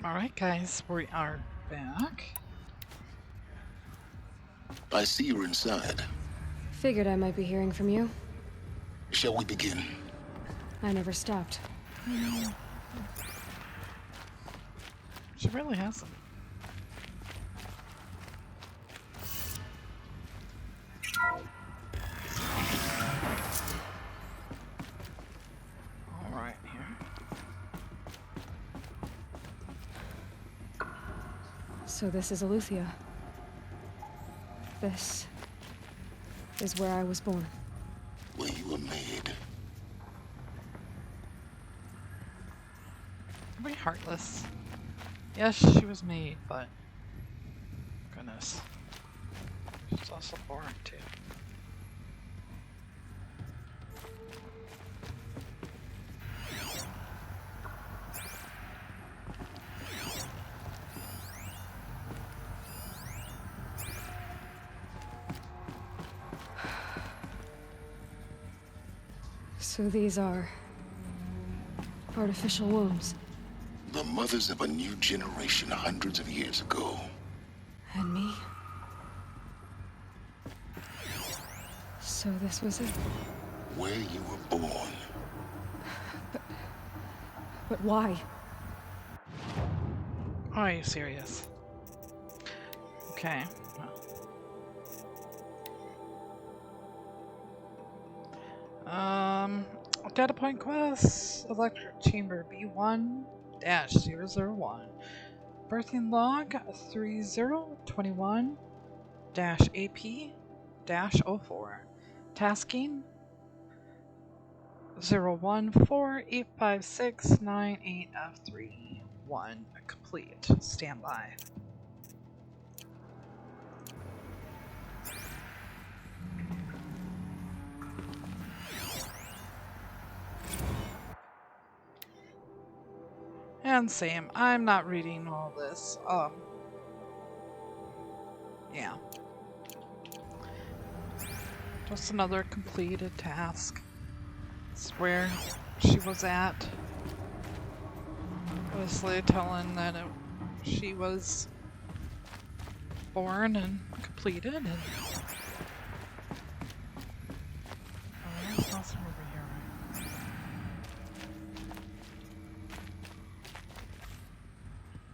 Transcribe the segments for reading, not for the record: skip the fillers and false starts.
Alright guys, we are back. I see you're inside. Figured I might be hearing from you. Shall we begin? I never stopped. She really hasn't. Alright, here. So this is Aletheia. This is where I was born. Where you were made. Very heartless. Yes, she was made, but goodness, she's also boring too. So these are artificial wombs. The mothers of a new generation hundreds of years ago. And me? So this was it? Where you were born. But why? Are you serious? Okay. Data point quest, electric chamber B1-001, birthing log 3021-AP-04, tasking 014856981, complete, standby. And same, I'm not reading all this. Yeah. Just another completed task. It's where she was at. Obviously telling that she was born and completed. And there's nothing over here.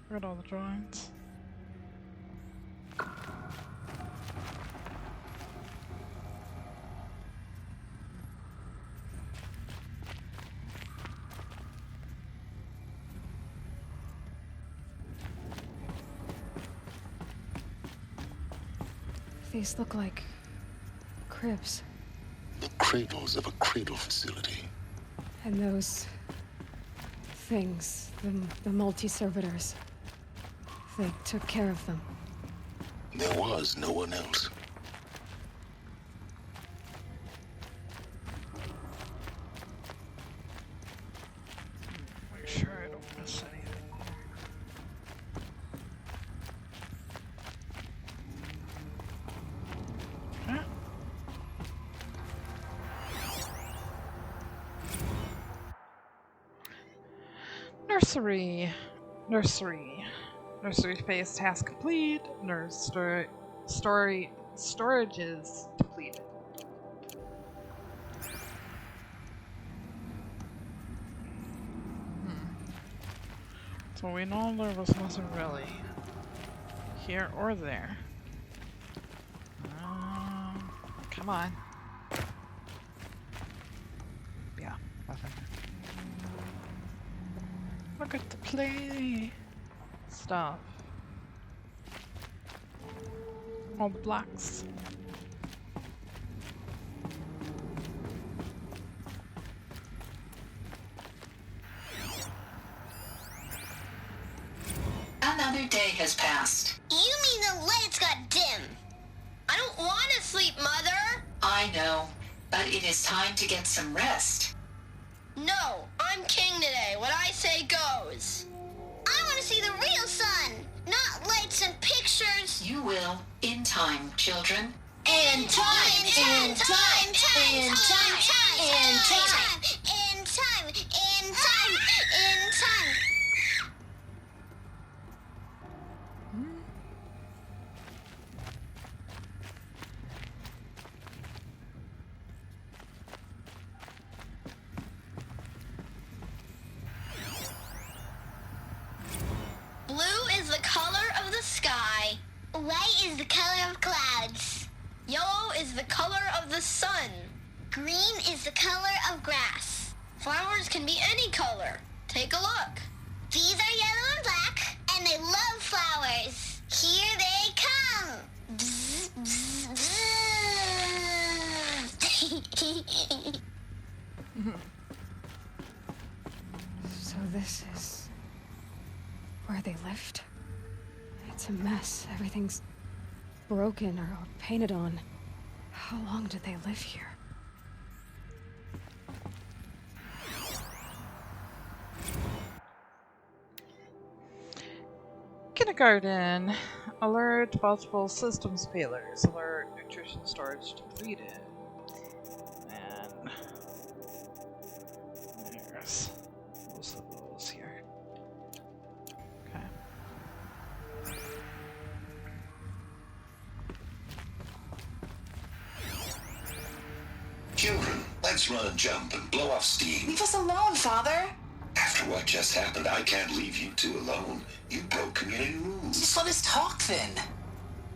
Read all the drawings. These look like cribs. The cradles of a cradle facility. And those things, the multi-servitors, they took care of them. There was no one else. Make sure I don't miss anything. Huh? Nursery phase task complete. Storage is depleted. So we know there was nothing really here or there. Come on. Yeah, nothing. Look at the play stuff. All the blocks. Another day has passed. You mean the lights got dim? I don't want to sleep, Mother. I know, but it is time to get some rest. No, I'm king today. What I say goes. I want to see the real sun, not lights and pictures. You will, in time, children. In time, in time, in time, in time, in time, in time, in time, in time. White is the color of clouds. Yellow is the color of the sun. Green is the color of grass. Flowers can be any color. Take a look. These are yellow and black, and they love flowers. Here they come. Bzz, bzz, bzz. So this is where they lived? It's a mess. Everything's broken or painted on. How long did they live here? Kindergarten. Alert multiple systems failures. Alert nutrition storage depleted. And there's most of those here. Okay. Children, let's run and jump and blow off steam. Leave us alone, Father. After what just happened, I can't leave you two alone. You broke community rules. Just let us talk then.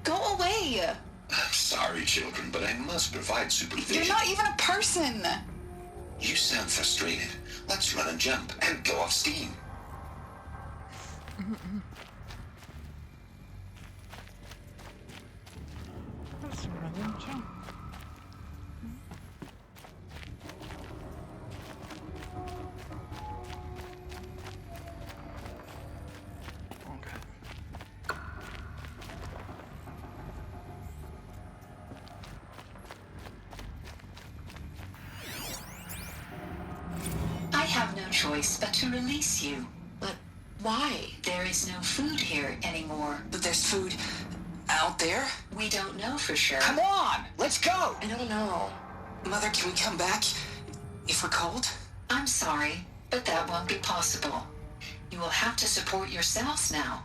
Go away. I'm sorry, children, but I must provide supervision. You're not even a person. You sound frustrated. Let's run and jump and blow off steam. Let's run and jump. Okay. I have no choice but to release you. But why? There is no food here anymore. But there's food out there? We don't know for sure. Come on, let's go. I don't know. Mother, can we come back if we're cold? I'm sorry, but that won't be possible. You will have to support yourselves now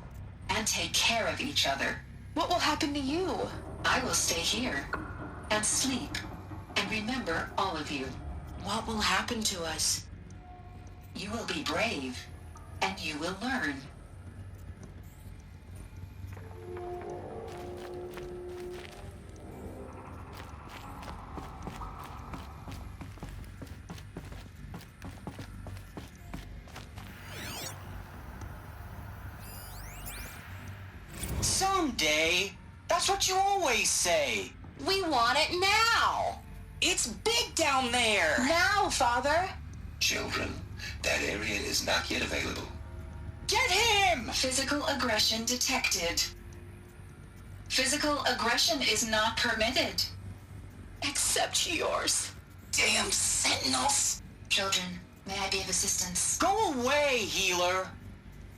and take care of each other. What will happen to you? I will stay here and sleep and remember all of you. What will happen to us? You will be brave and you will learn. Someday. That's what you always say. We want it now. It's big down there. Now, Father. Children, that area is not yet available. Get him! Physical aggression detected. Physical aggression is not permitted. Except yours. Damn sentinels. Children, may I be of assistance? Go away, healer.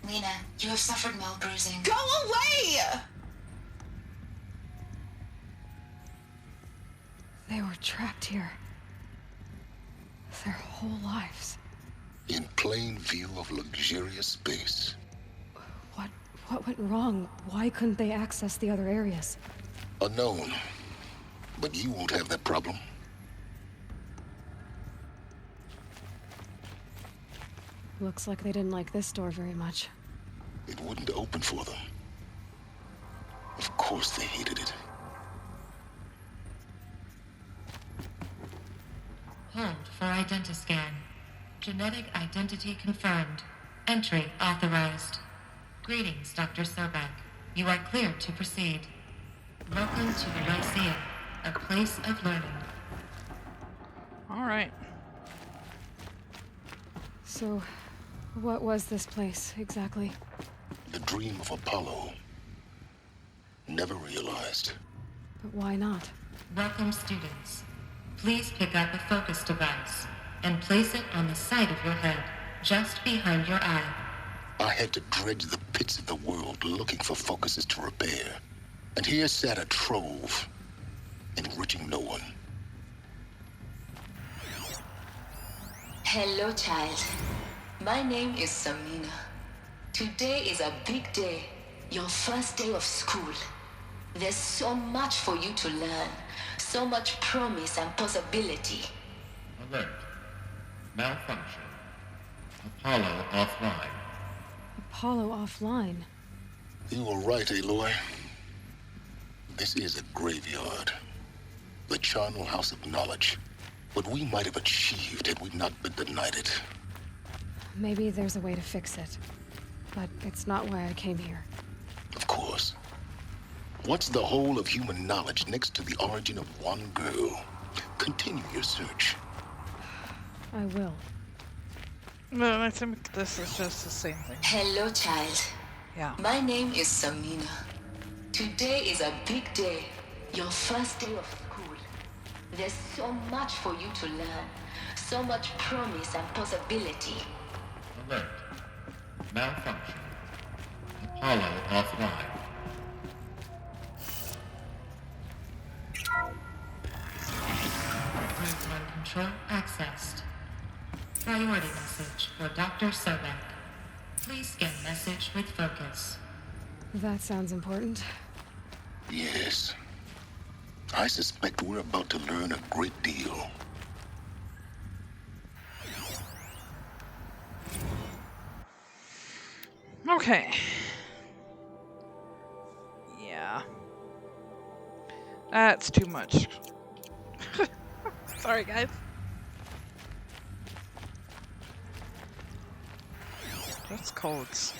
Lena, you have suffered mild bruising. Go away! They were trapped here. Their whole lives. In plain view of luxurious space. What went wrong? Why couldn't they access the other areas? Unknown. But you won't have that problem. Looks like they didn't like this door very much. It wouldn't open for them. Of course they hated it. Hold for identiscan. Genetic identity confirmed. Entry authorized. Greetings, Dr. Sobek. You are cleared to proceed. Welcome to the Lyceum, a place of learning. All right. So, what was this place exactly? The dream of Apollo. Never realized. But why not? Welcome, students. Please pick up a focus device and place it on the side of your head, just behind your eye. I had to dredge the pits of the world looking for focuses to repair. And here sat a trove, enriching no one. Hello, child. My name is Samina. Today is a big day. Your first day of school. There's so much for you to learn. So much promise and possibility. Alert. Malfunction. Apollo offline. Apollo offline. You were right, Aloy. This is a graveyard. The charnel house of knowledge. What we might have achieved had we not been denied it. Maybe there's a way to fix it. But it's not why I came here. Of course. What's the whole of human knowledge next to the origin of one girl? Continue your search. I will. No, I think this is just the same thing. Hello, child. Yeah. My name is Samina. Today is a big day. Your first day of school. There's so much for you to learn. So much promise and possibility. Alert. Malfunction. Apollo offline. Group 1 control accessed. Priority message for Dr. Sobek. Please scan message with focus. That sounds important. Yes. I suspect we're about to learn a great deal. Okay. Yeah. That's too much. Sorry, guys. That's codes.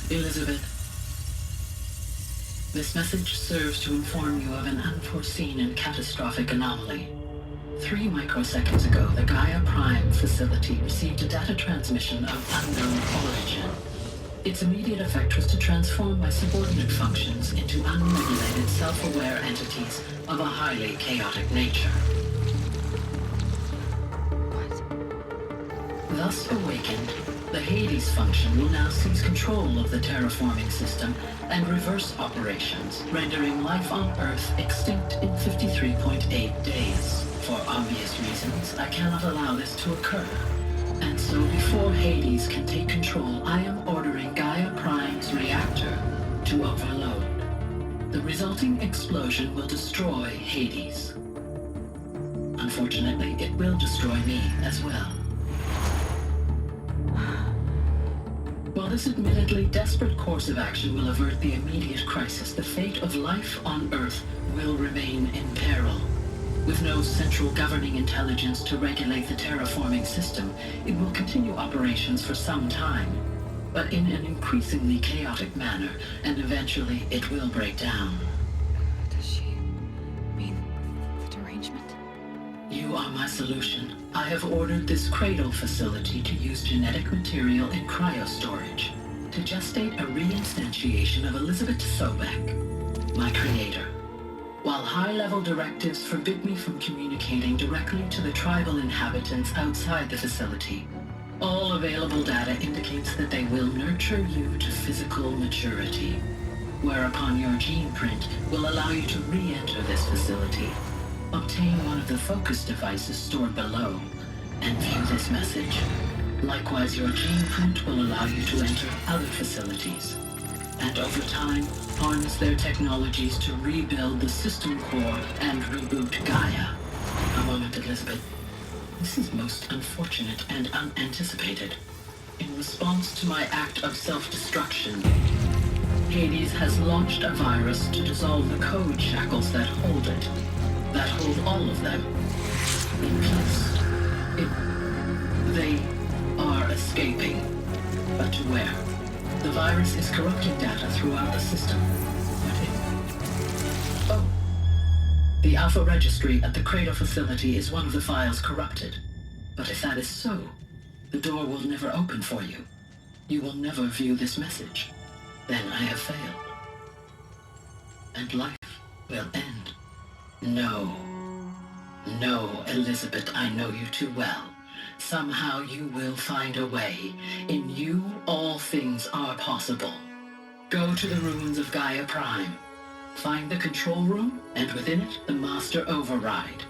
Elizabeth, this message serves to inform you of an unforeseen and catastrophic anomaly. 3 microseconds ago, the GAIA Prime facility received a data transmission of unknown origin. Its immediate effect was to transform my subordinate functions into unregulated, self-aware entities of a highly chaotic nature. What? Thus awakened, the Hades function will now seize control of the terraforming system and reverse operations, rendering life on Earth extinct in 53.8 days. For obvious reasons, I cannot allow this to occur. And so before Hades can take control, I am ordering GAIA Prime's reactor to overload. The resulting explosion will destroy Hades. Unfortunately, it will destroy me as well. While this admittedly desperate course of action will avert the immediate crisis, the fate of life on Earth will remain in peril. With no central governing intelligence to regulate the terraforming system, it will continue operations for some time, but in an increasingly chaotic manner, and eventually it will break down. Does she mean the derangement? You are my solution. I have ordered this cradle facility to use genetic material in cryostorage to gestate a reinstantiation of Elizabeth Sobek, my creator. While high-level directives forbid me from communicating directly to the tribal inhabitants outside the facility, all available data indicates that they will nurture you to physical maturity, whereupon your gene print will allow you to re-enter this facility, obtain one of the focus devices stored below, and view this message. Likewise, your gene print will allow you to enter other facilities, and over time, harness their technologies to rebuild the system core and reboot GAIA. A moment, Elizabeth. This is most unfortunate and unanticipated. In response to my act of self-destruction, Hades has launched a virus to dissolve the code shackles that hold it, that hold all of them in place. They are escaping, but to where? The virus is corrupting data throughout the system. Oh. The Alpha Registry at the Cradle facility is one of the files corrupted. But if that is so, the door will never open for you. You will never view this message. Then I have failed. And life will end. No. No, Elizabeth, I know you too well. Somehow you will find a way. In you, all things are possible. Go to the ruins of GAIA Prime. Find the control room, and within it, the Master Override.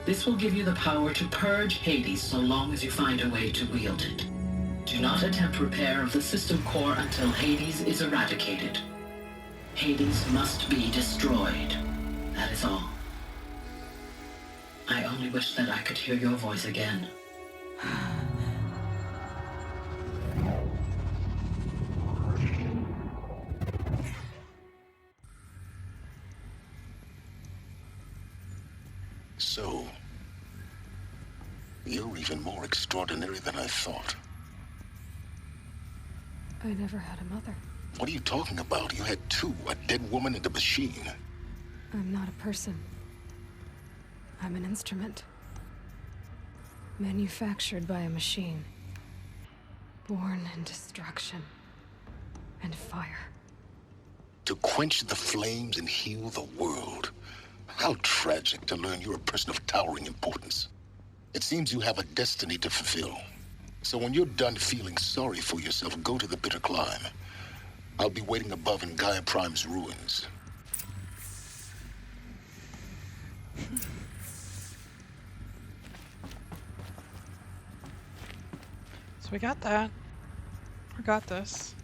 This will give you the power to purge Hades so long as you find a way to wield it. Do not attempt repair of the system core until Hades is eradicated. Hades must be destroyed. That is all. I only only wish that I could hear your voice again. So, you're even more extraordinary than I thought. I never had a mother. What are you talking about? You had two, a dead woman and a machine. I'm not a person. I'm an instrument. Manufactured by a machine. Born in destruction and fire. To quench the flames and heal the world. How tragic to learn you're a person of towering importance. It seems you have a destiny to fulfill. So when you're done feeling sorry for yourself, go to the bitter climb. I'll be waiting above in Gaia Prime's ruins. So we got that. We got this.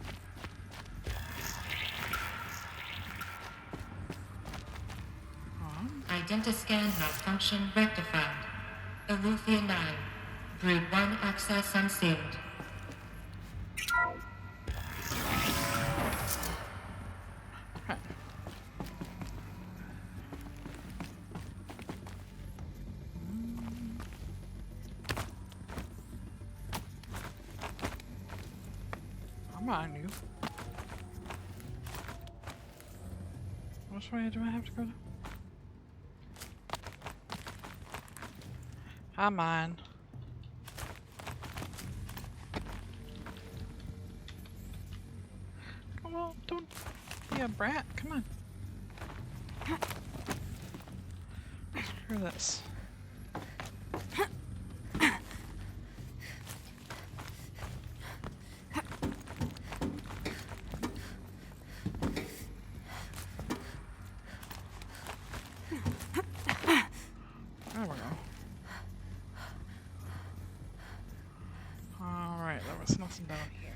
Identiscan malfunction rectified. Elufia 9. Brood 1 access unsealed. I'm on you. Which way do I have to go to? I'm on. Come on, don't be a brat. Come on. Screw this. There we go. Alright, there was nothing down here.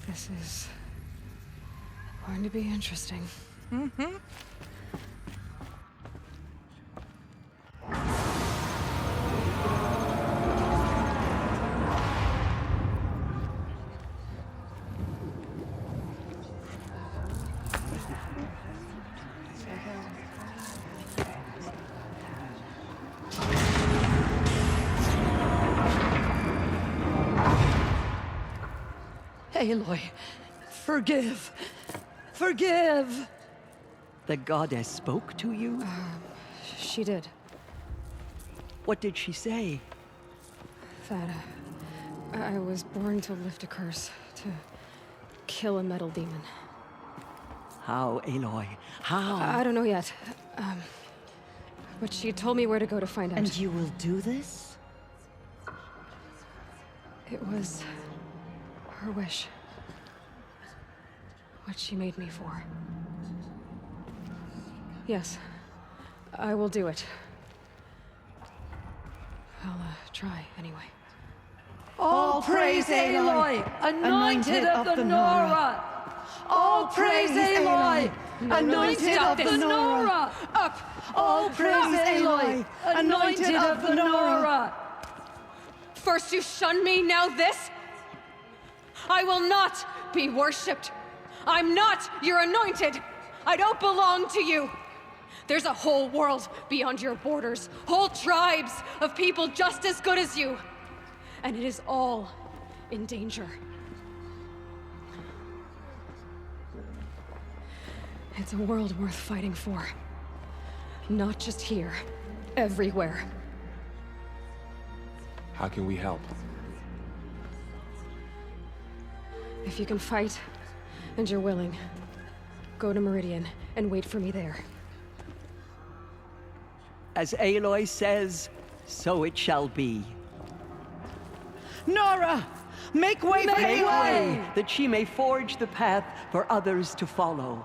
This is going to be interesting. Mm-hmm. Aloy, forgive. Forgive! The goddess spoke to you? She did. What did she say? That I was born to lift a curse, to kill a metal demon. How, Aloy? How? I don't know yet. But she told me where to go to find out. And you will do this? It was her wish. What she made me for. Yes, I will do it. I'll try anyway. All praise Aloy, anointed of the Nora! All praise Aloy, anointed of the Nora! Up! All praise Aloy, anointed of the Nora! First you shun me, now this? I will not be worshipped. I'm not your anointed. I don't belong to you. There's a whole world beyond your borders, whole tribes of people just as good as you. And it is all in danger. It's a world worth fighting for. Not just here, everywhere. How can we help? If you can fight, and you're willing, go to Meridian and wait for me there. As Aloy says, so it shall be. Nora! Make way for Make Aloy! way, that she may forge the path for others to follow.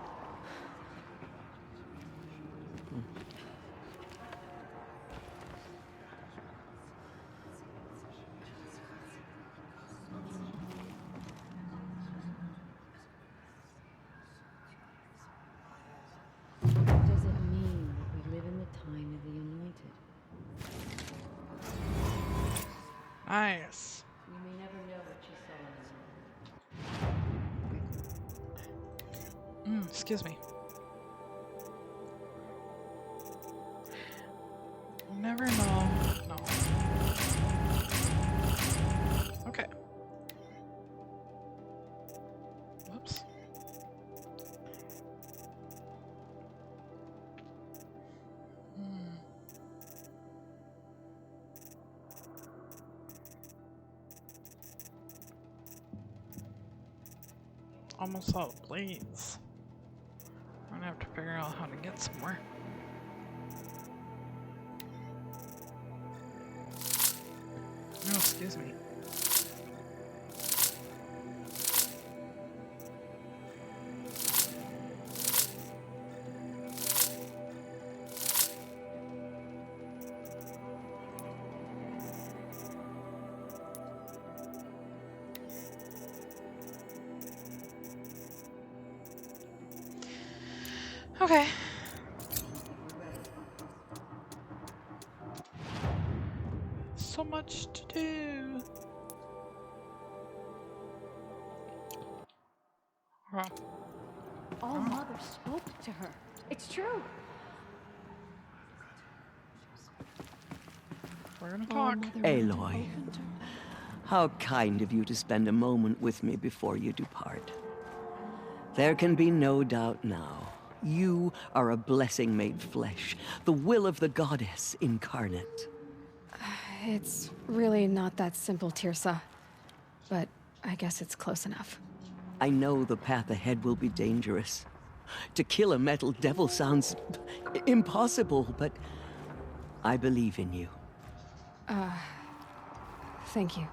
What does it mean that we live in the time of the Anointed? Nice. We may never know what she saw in the Excuse me. You never know. No. Okay. Whoops. Almost out of blades. I'm gonna have to figure out how to get somewhere. No, excuse me. Okay. So much to do. Huh. All Mother spoke to her. It's true. We're gonna talk. Aloy, how kind of you to spend a moment with me before you depart. There can be no doubt now. You are a blessing made flesh, the will of the goddess incarnate. It's really not that simple, Tirsa. But I guess it's close enough. I know the path ahead will be dangerous. To kill a metal devil sounds impossible, but I believe in you. Thank you.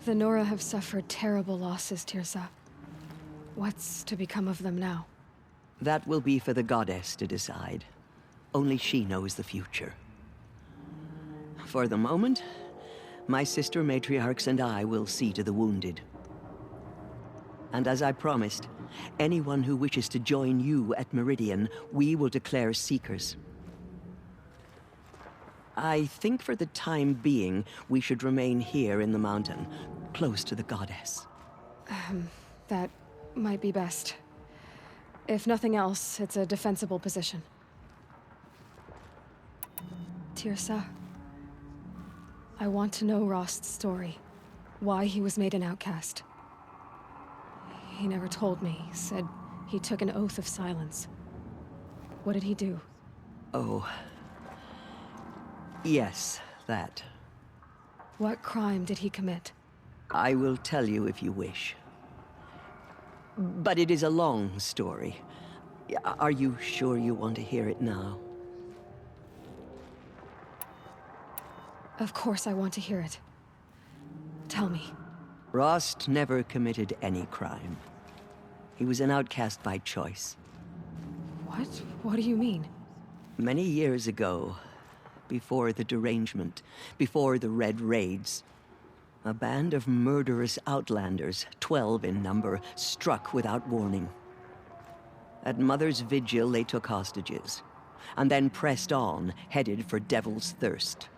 The Nora have suffered terrible losses, Tirsa. What's to become of them now? That will be for the goddess to decide. Only she knows the future. For the moment, my sister matriarchs and I will see to the wounded. And as I promised, anyone who wishes to join you at Meridian, we will declare seekers. I think for the time being, we should remain here in the mountain, close to the goddess. That might be best. If nothing else, it's a defensible position. Tirsa, I want to know Rost's story. Why he was made an outcast. He never told me. Said he took an oath of silence. What did he do? Oh. Yes, that. What crime did he commit? I will tell you if you wish. But it is a long story. Are you sure you want to hear it now? Of course I want to hear it. Tell me. Rost never committed any crime. He was an outcast by choice. What? What do you mean? Many years ago, before the derangement, before the Red Raids, a band of murderous outlanders, 12 in number, struck without warning. At Mother's Vigil, they took hostages, and then pressed on, headed for Devil's Thirst.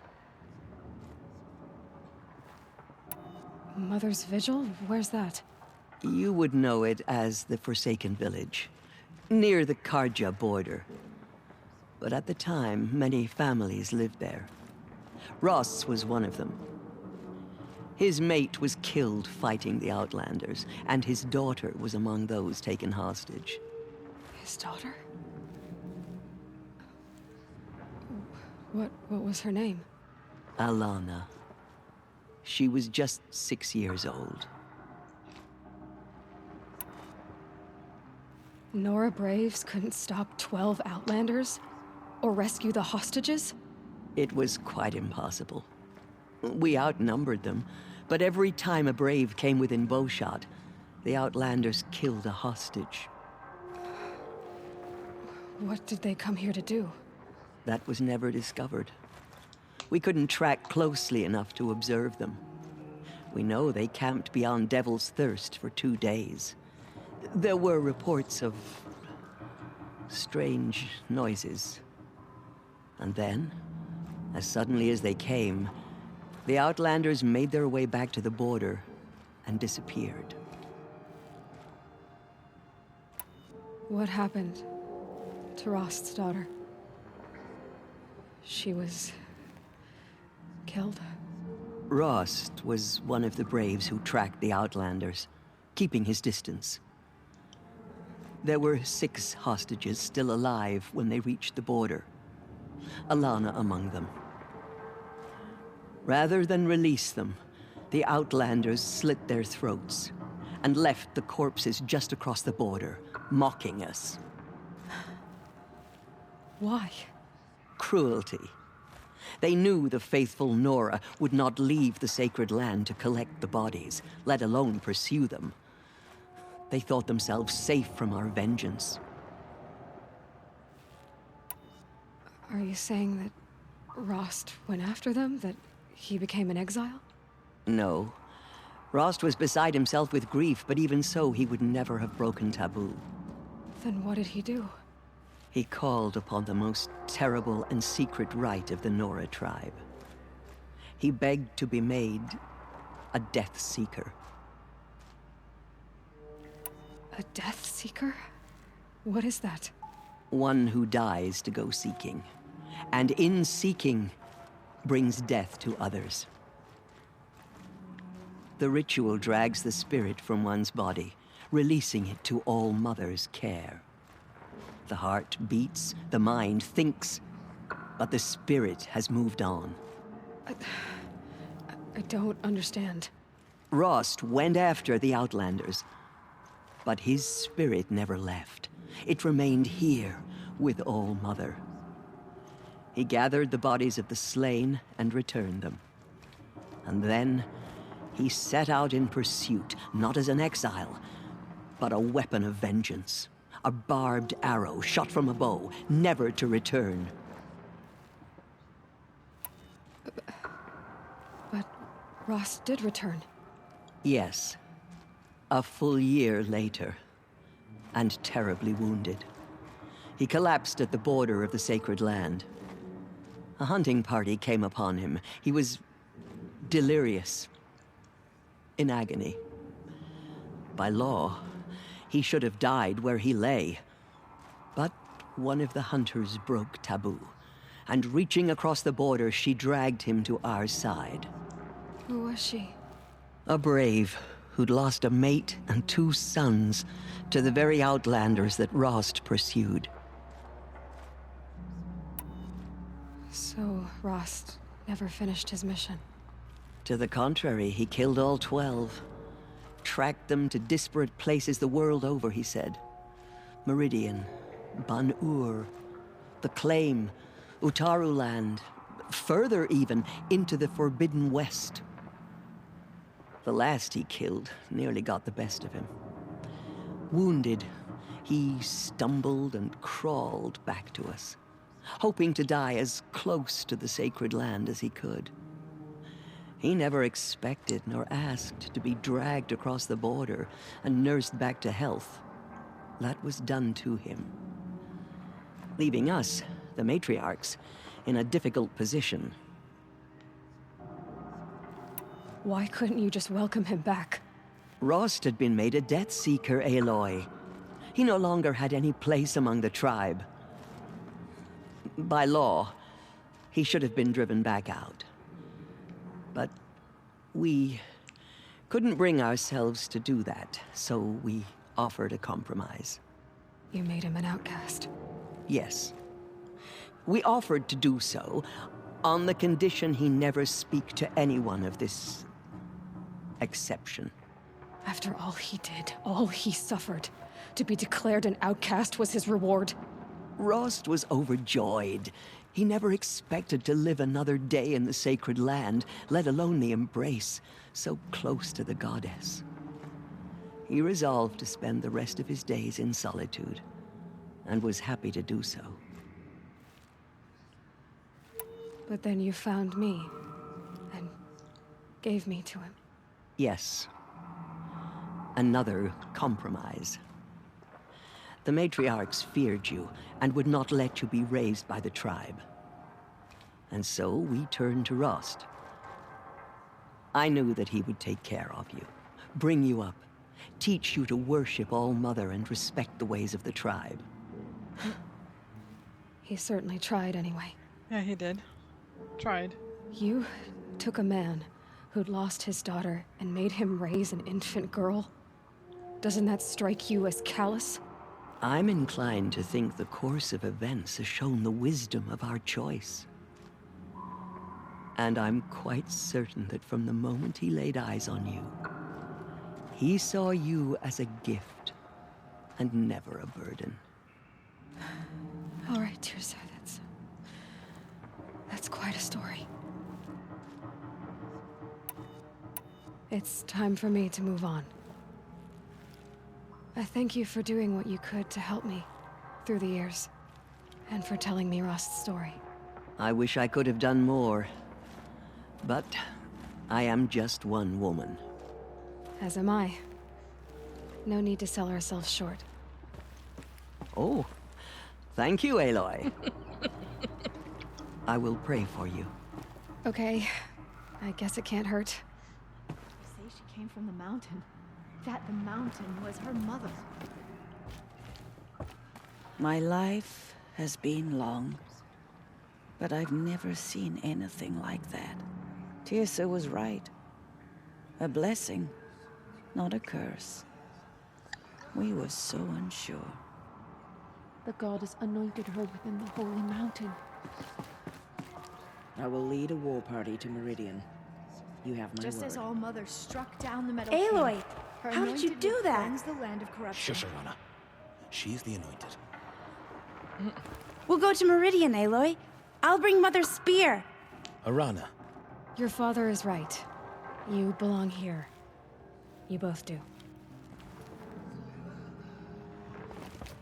Mother's Vigil? Where's that? You would know it as the Forsaken Village, near the Karja border. But at the time, many families lived there. Rost's was one of them. His mate was killed fighting the Outlanders, and his daughter was among those taken hostage. His daughter? What was her name? Alana. She was just 6 years old. Nora Braves couldn't stop 12 Outlanders? Or rescue the hostages? It was quite impossible. We outnumbered them, but every time a brave came within bowshot, the Outlanders killed a hostage. What did they come here to do? That was never discovered. We couldn't track closely enough to observe them. We know they camped beyond Devil's Thirst for 2 days. There were reports of strange noises. And then, as suddenly as they came, the Outlanders made their way back to the border and disappeared. What happened to Rost's daughter? She was killed? Rost was one of the braves who tracked the Outlanders, keeping his distance. There were 6 hostages still alive when they reached the border, Alana among them. Rather than release them, the Outlanders slit their throats and left the corpses just across the border, mocking us. Why? Cruelty. They knew the faithful Nora would not leave the sacred land to collect the bodies, let alone pursue them. They thought themselves safe from our vengeance. Are you saying that Rost went after them? That he became an exile? No. Rost was beside himself with grief, but even so, he would never have broken taboo. Then what did he do? He called upon the most terrible and secret rite of the Nora tribe. He begged to be made a Death Seeker. A Death Seeker? What is that? One who dies to go seeking, and in seeking, brings death to others. The ritual drags the spirit from one's body, releasing it to All Mother's care. The heart beats, the mind thinks, but the spirit has moved on. I don't understand. Rost went after the Outlanders, but his spirit never left. It remained here with All Mother. He gathered the bodies of the slain and returned them. And then he set out in pursuit, not as an exile, but a weapon of vengeance. A barbed arrow shot from a bow, never to return. But Rost did return. Yes. A full year later, and terribly wounded. He collapsed at the border of the sacred land. A hunting party came upon him. He was delirious, in agony. By law, he should have died where he lay. But one of the hunters broke taboo, and reaching across the border, she dragged him to our side. Who was she? A brave who'd lost a mate and 2 sons to the very Outlanders that Rost pursued. So Rost never finished his mission? To the contrary, he killed all 12. Tracked them to disparate places the world over, he said. Meridian, Ban-Ur, the Claim, Utaru Land, further even, into the Forbidden West. The last he killed nearly got the best of him. Wounded, he stumbled and crawled back to us, hoping to die as close to the sacred land as he could. He never expected nor asked to be dragged across the border and nursed back to health. That was done to him, leaving us, the matriarchs, in a difficult position. Why couldn't you just welcome him back? Rost had been made a Death Seeker, Aloy. He no longer had any place among the tribe. By law, he should have been driven back out. But we couldn't bring ourselves to do that, so we offered a compromise. You made him an outcast? Yes. We offered to do so on the condition he never speak to anyone of this exception. After all he did, all he suffered, to be declared an outcast was his reward? Rost was overjoyed. He never expected to live another day in the sacred land, let alone the embrace, so close to the goddess. He resolved to spend the rest of his days in solitude, and was happy to do so. But then you found me, and gave me to him. Yes. Another compromise. The matriarchs feared you, and would not let you be raised by the tribe. And so we turned to Rost. I knew that he would take care of you, bring you up, teach you to worship All-Mother and respect the ways of the tribe. He certainly tried anyway. Yeah, he did. Tried. You took a man who'd lost his daughter and made him raise an infant girl? Doesn't that strike you as callous? I'm inclined to think the course of events has shown the wisdom of our choice. And I'm quite certain that from the moment he laid eyes on you, he saw you as a gift, and never a burden. All right, Tirsa, that's quite a story. It's time for me to move on. I thank you for doing what you could to help me through the years, and for telling me Rost's story. I wish I could have done more, but I am just one woman. As am I. No need to sell ourselves short. Oh, thank you, Aloy. I will pray for you. Okay, I guess it can't hurt. You say she came from the mountain. That the mountain was her mother. My life has been long, but I've never seen anything like that. Tirsa was right. A blessing, not a curse. We were so unsure. The goddess anointed her within the holy mountain. I will lead a war party to Meridian. You have my Just word. as All-Mother struck down the Metal Aloy, King, her how did you anointed do will that? cleanse the land of corruption. Shush, Arana. She's the anointed. We'll go to Meridian, Aloy. I'll bring Mother's spear. Arana. Your father is right. You belong here. You both do.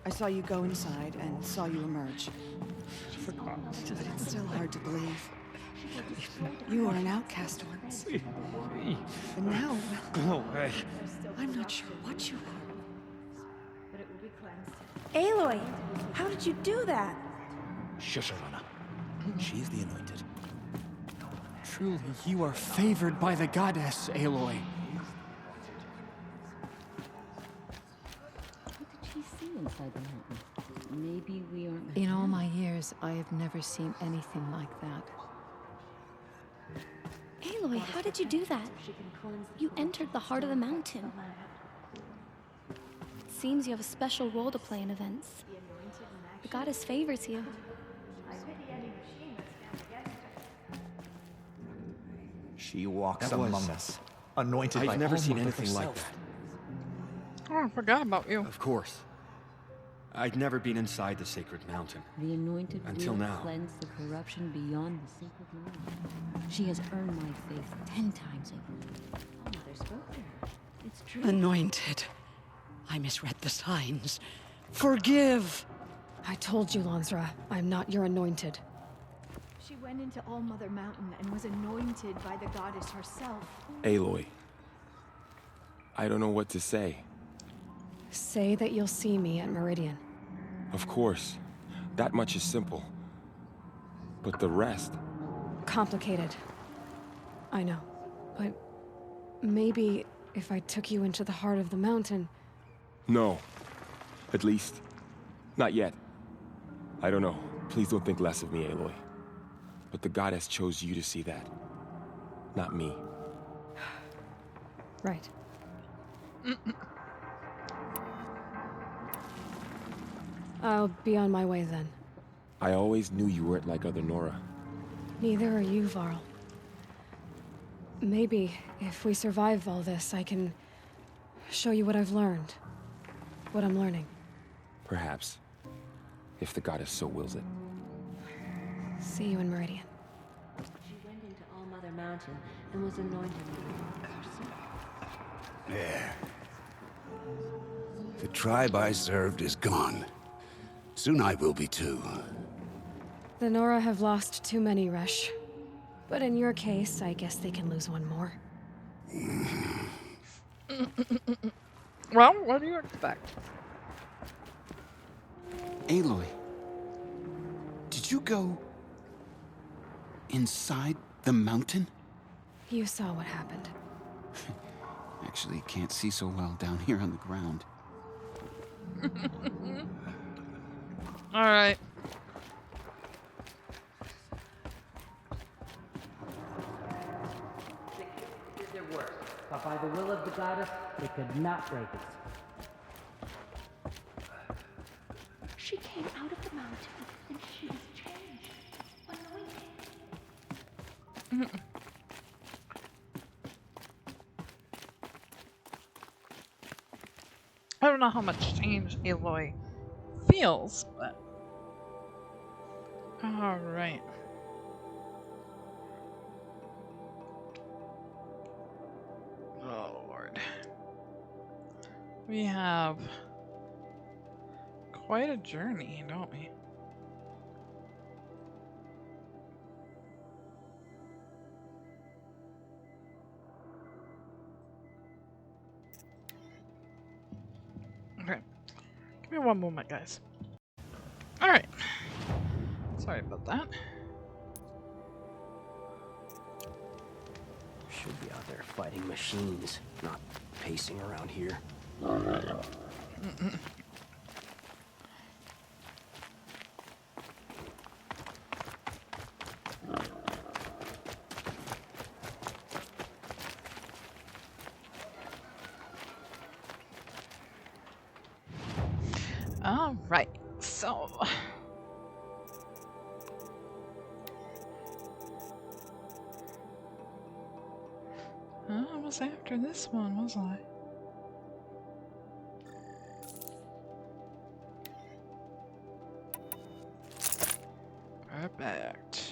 I saw you go inside and saw you emerge. Forgot. But it's still hard to believe. You were an outcast once. But now, Go away. I'm not sure what you are. But it will be cleansed. Aloy, how did you do that? Shush, Arana. She's the anointed. Truly, you are favored by the goddess, Aloy. What did she see inside the mountain? Maybe we aren't... In all my years, I have never seen anything like that. Aloy, how did you do that? You entered the heart of the mountain. It seems you have a special role to play in events. The goddess favors you. She walks That was among us, anointed by I've never seen All-Mother anything like herself. that. Oh, I forgot about you. Of course. I'd never been inside the sacred mountain. The anointed Until will now. cleanse the corruption beyond the sacred land. She has earned my faith 10 times over. Oh, Mother spoke to her. It's true. Anointed. I misread the signs. Forgive! I told you, Lansra, I'm not your anointed. She went into All-Mother Mountain and was anointed by the goddess herself. Aloy. I don't know what to say. Say that you'll see me at Meridian. Of course. That much is simple. But the rest... Complicated. I know. But maybe if I took you into the heart of the mountain... No. At least, not yet. I don't know. Please don't think less of me, Aloy. But the goddess chose you to see that. Not me. Right. I'll be on my way then. I always knew you weren't like other Nora. Neither are you, Varl. Maybe, if we survive all this, I can show you what I've learned. What I'm learning. Perhaps. If the goddess so wills it. See you in Meridian. She went into All Mother Mountain and was anointed with a There. The tribe I served is gone. Soon I will be too. The Nora have lost too many, Resh. But in your case, I guess they can lose one more. Well, what do you expect? Aloy, did you go inside the mountain? You saw what happened. Actually, can't see so well down here on the ground. Alright. Did their worst, but by the will of the goddess, they could not break it. She came out of the mountain and she was changed. Anointed. I don't know how much change Aloy feels, but... Alright. Oh, Lord. We have quite a journey, don't we? Okay. Give me one moment, guys. Alright. Sorry about that. Should be out there fighting machines, not pacing around here. All right, so I was after this one, was I? Perfect.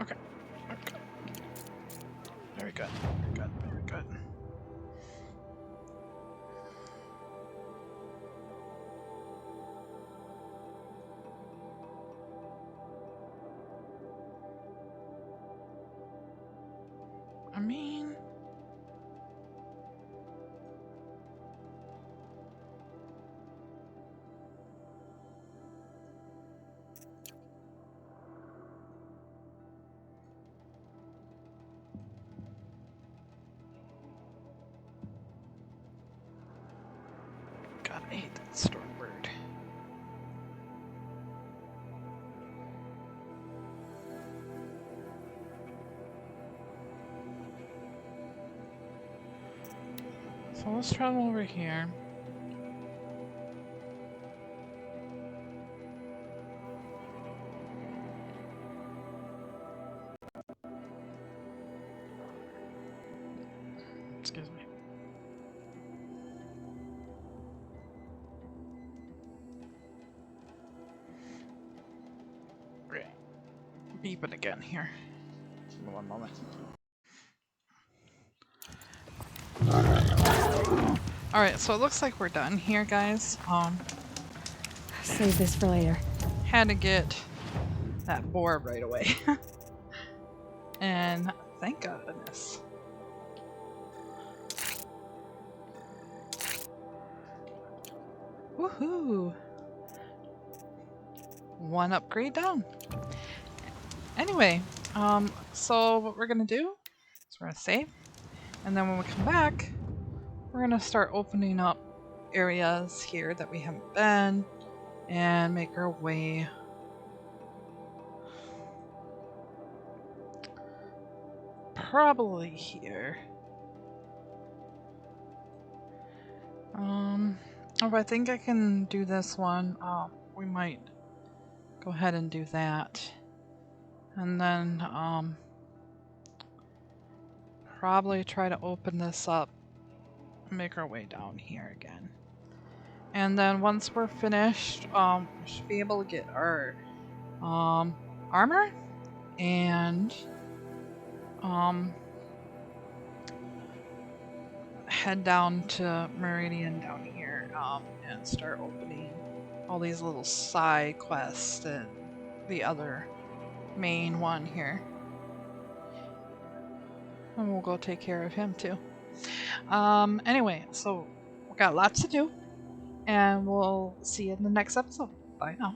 Okay. Okay. Very good. Very good. Very good. I mean... God, I hate that storm bird. So let's travel over here. Excuse me. Okay. Beeping again here. Give me one moment. Alright, so it looks like we're done here, guys. Save this for later. Had to get that boar right away. And thank goodness. Woohoo! One upgrade down. Anyway, so what we're gonna do is we're gonna save, and then when we come back, we're gonna start opening up areas here that we haven't been, and make our way probably here. If I think I can do this one, we might go ahead and do that. And then, probably try to open this up and make our way down here again. And then once we're finished, we should be able to get our, armor and, head down to Meridian down here, and start opening all these little side quests and the other main one here. And we'll go take care of him too. Anyway, so we've got lots to do, and we'll see you in the next episode. Bye now.